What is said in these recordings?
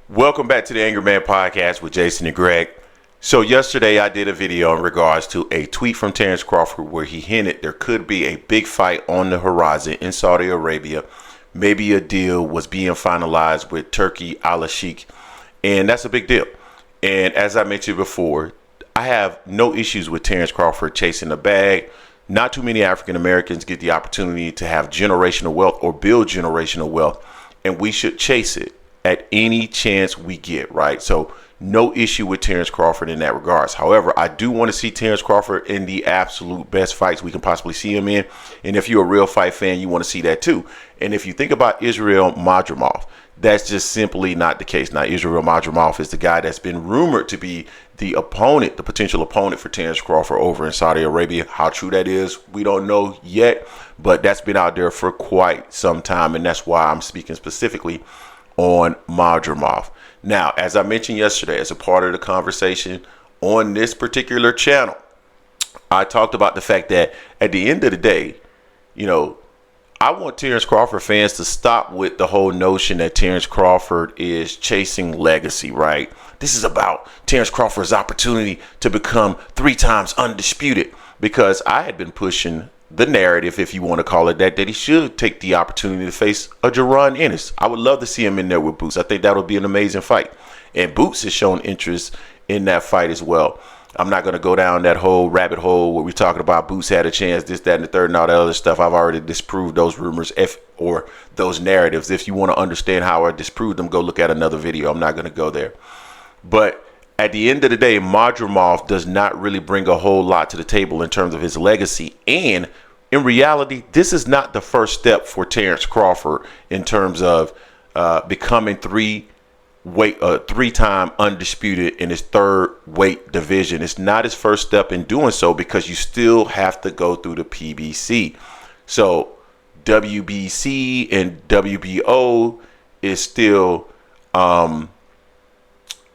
Welcome back to the Angry Man Podcast with Jason and Greg. So yesterday I did a video in regards to a tweet from Terence Crawford where he hinted there could be a big fight on the horizon in Saudi Arabia. Maybe a deal was being finalized with Turki Alaskikh, and that's a big deal. And as I mentioned before, I have no issues with Terence Crawford chasing the bag. Not too many African Americans get the opportunity to have generational wealth or build generational wealth, and we should chase it at any chance we get, right? So no issue with Terence Crawford in that regards. However, I do want to see Terence Crawford in the absolute best fights we can possibly see him in. And if you're a real fight fan, you want to see that too. And if you think about Israel Madrimov, that's just simply not the case. Now, Israel Madrimov is the guy that's been rumored to be the opponent, the potential opponent for Terence Crawford over in Saudi Arabia. How true that is, we don't know yet, but that's been out there for quite some time. And that's why I'm speaking specifically on Madrimov. Now, as I mentioned yesterday, as a part of the conversation on this particular channel, I talked about the fact that at the end of the day, I want Terence Crawford fans to stop with the whole notion that Terence Crawford is chasing legacy, right? This is about Terence Crawford's opportunity to become 3 times undisputed, because I had been pushing the narrative, if you want to call it that he should take the opportunity to face a Jaron Ennis. I would love to see him in there with Boots. I think that would be an amazing fight. And Boots has shown interest in that fight as well. I'm not going to go down that whole rabbit hole where we're talking about Boots had a chance, this, that, and the third, and all that other stuff. I've already disproved those rumors or those narratives. If you want to understand how I disproved them, go look at another video. I'm not going to go there. But at the end of the day, Madrimov does not really bring a whole lot to the table in terms of his legacy. And in reality, this is not the first step for Terence Crawford in terms of becoming 3-time undisputed in his third weight division. It's not his first step in doing so, because you still have to go through the PBC. So WBC and WBO is still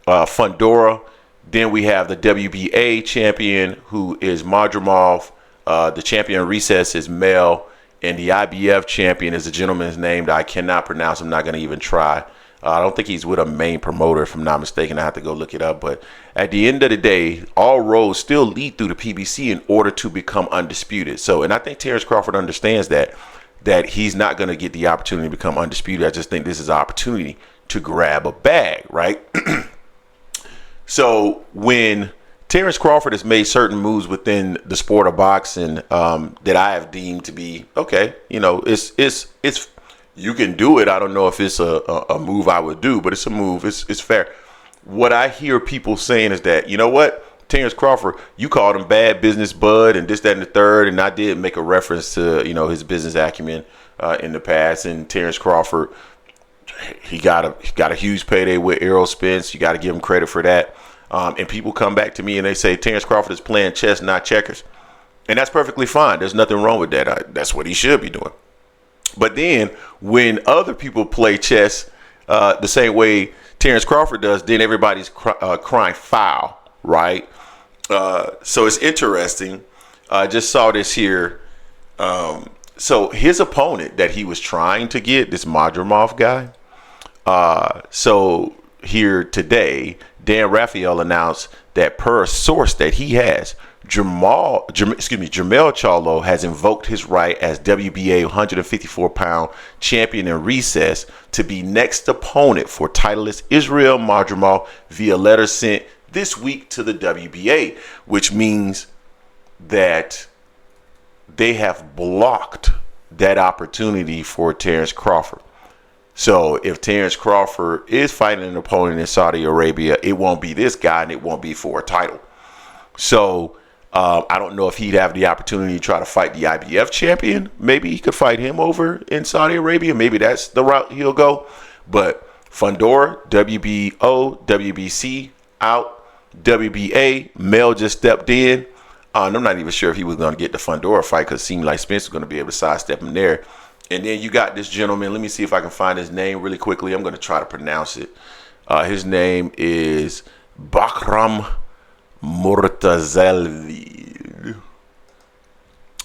Fundora. Then we have the WBA champion, who is Madrimov. The champion recess is Mel, and the IBF champion is a gentleman's name that I cannot pronounce. I'm not going to even try. I don't think he's with a main promoter, if I'm not mistaken. I have to go look it up. But at the end of the day, all roads still lead through the PBC in order to become undisputed. So, and I think Terence Crawford understands that he's not going to get the opportunity to become undisputed. I just think this is an opportunity to grab a bag, right? So when Terence Crawford has made certain moves within the sport of boxing that I have deemed to be okay, it's you can do it. I don't know if it's a move I would do, but it's a move. It's fair. What I hear people saying is that, you know what, Terence Crawford, you called him bad business bud and this, that, and the third, and I did make a reference to his business acumen in the past. And Terence Crawford, he got a huge payday with Errol Spence. You got to give him credit for that. And people come back to me and they say Terence Crawford is playing chess, not checkers. And that's perfectly fine. There's nothing wrong with that. That's what he should be doing. But then when other people play chess the same way Terence Crawford does, then everybody's crying foul, right? So it's interesting. I just saw this here. So his opponent that he was trying to get, this Madrimov guy, so here today, Dan Raphael announced that per a source that he has, Jamel Charlo has invoked his right as WBA 154-pound champion in recess to be next opponent for titleist Israel Madrimov via letter sent this week to the WBA, which means that they have blocked that opportunity for Terence Crawford. So if Terence Crawford is fighting an opponent in Saudi Arabia, it won't be this guy and it won't be for a title. So I don't know if he'd have the opportunity to try to fight the IBF champion. Maybe he could fight him over in Saudi Arabia. Maybe that's the route he'll go. But Fundora, WBO, WBC out, WBA, Mel just stepped in. And I'm not even sure if he was going to get the Fundora fight, because it seemed like Spence was going to be able to sidestep him there. And then you got this gentleman. Let me see if I can find his name really quickly. I'm going to try to pronounce it. His name is Bakram Murtazali.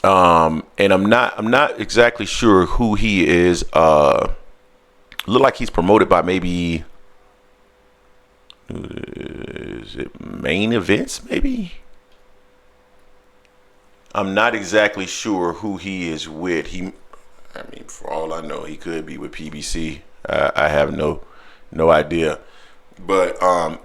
And I'm not exactly sure who he is. Look like he's promoted by maybe main events, maybe. I'm not exactly sure who he is with. For all I know, he could be with PBC. I have no idea. But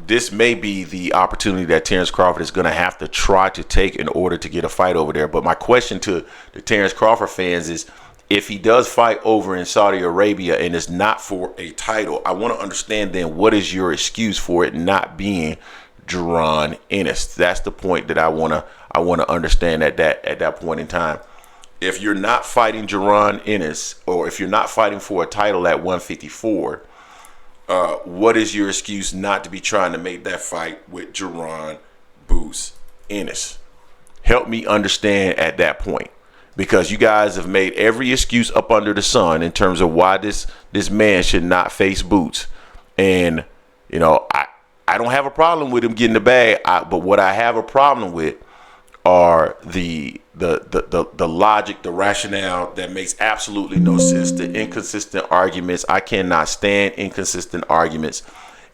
this may be the opportunity that Terence Crawford is going to have to try to take in order to get a fight over there. But my question to the Terence Crawford fans is, if he does fight over in Saudi Arabia and it's not for a title, I want to understand then, what is your excuse for it not being Jaron Ennis? That's the point that I want to understand at that point in time. If you're not fighting Jaron Ennis, or if you're not fighting for a title at 154, what is your excuse not to be trying to make that fight with Jaron Boots Ennis? Help me understand at that point, because you guys have made every excuse up under the sun in terms of why this man should not face Boots. And I don't have a problem with him getting the bag, but what I have a problem with are the logic, the rationale that makes absolutely no sense, the inconsistent arguments. I cannot stand inconsistent arguments,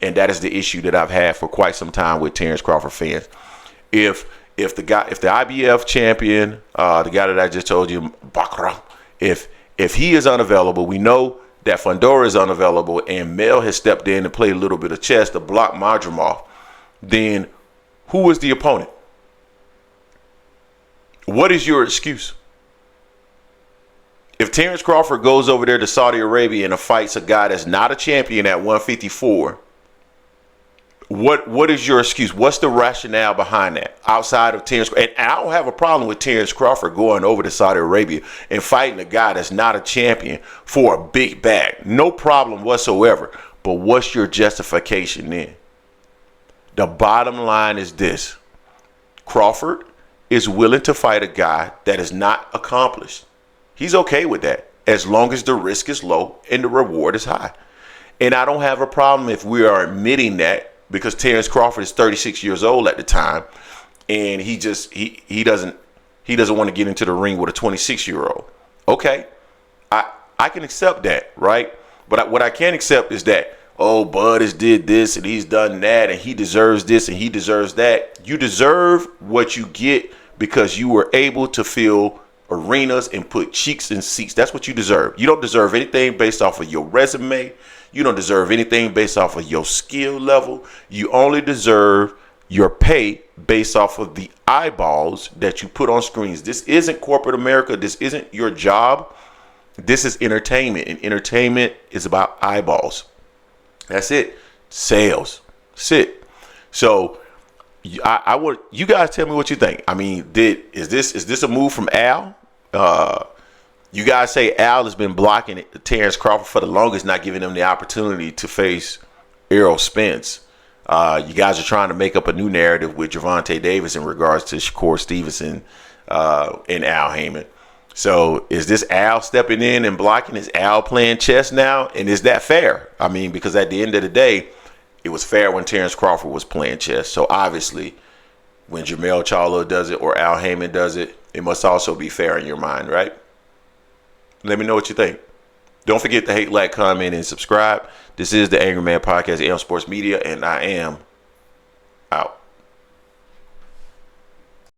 and that is the issue that I've had for quite some time with Terence Crawford fans. If the IBF champion, the guy that I just told you, Bakra, if he is unavailable, we know that Fundora is unavailable, and Mel has stepped in and played a little bit of chess to block Madrimov, then who is the opponent? What is your excuse? If Terence Crawford goes over there to Saudi Arabia and fights a guy that's not a champion at 154, what is your excuse? What's the rationale behind that outside of Terence? And I don't have a problem with Terence Crawford going over to Saudi Arabia and fighting a guy that's not a champion for a big bag. No problem whatsoever. But what's your justification then? The bottom line is this. Crawford is willing to fight a guy that is not accomplished. He's okay with that as long as the risk is low and the reward is high. And I don't have a problem if we are admitting that, because Terence Crawford is 36 years old at the time, and he doesn't want to get into the ring with a 26-year-old. Okay, I can accept that, right? But what I can't accept is that, oh, Bud has did this and he's done that and he deserves this and he deserves that. You deserve what you get because you were able to fill arenas and put cheeks in seats. That's what you deserve. You don't deserve anything based off of your resume. You don't deserve anything based off of your skill level. You only deserve your pay based off of the eyeballs that you put on screens. This isn't corporate America. This isn't your job. This is entertainment, and entertainment is about eyeballs. That's it. Sales. That's it. So I would, you guys tell me what you think. I mean, is this a move from Al? You guys say Al has been blocking Terence Crawford for the longest, not giving him the opportunity to face Errol Spence. You guys are trying to make up a new narrative with Gervonta Davis in regards to Shakur Stevenson and Al Haymon. So is this Al stepping in and blocking? Is Al playing chess now? And is that fair? I mean, because at the end of the day, it was fair when Terence Crawford was playing chess. So obviously, when Jermell Charlo does it or Al Haymon does it, it must also be fair in your mind, right? Let me know what you think. Don't forget to hate, like, comment, and subscribe. This is the Angry Man Podcast, AM Sports Media, and I am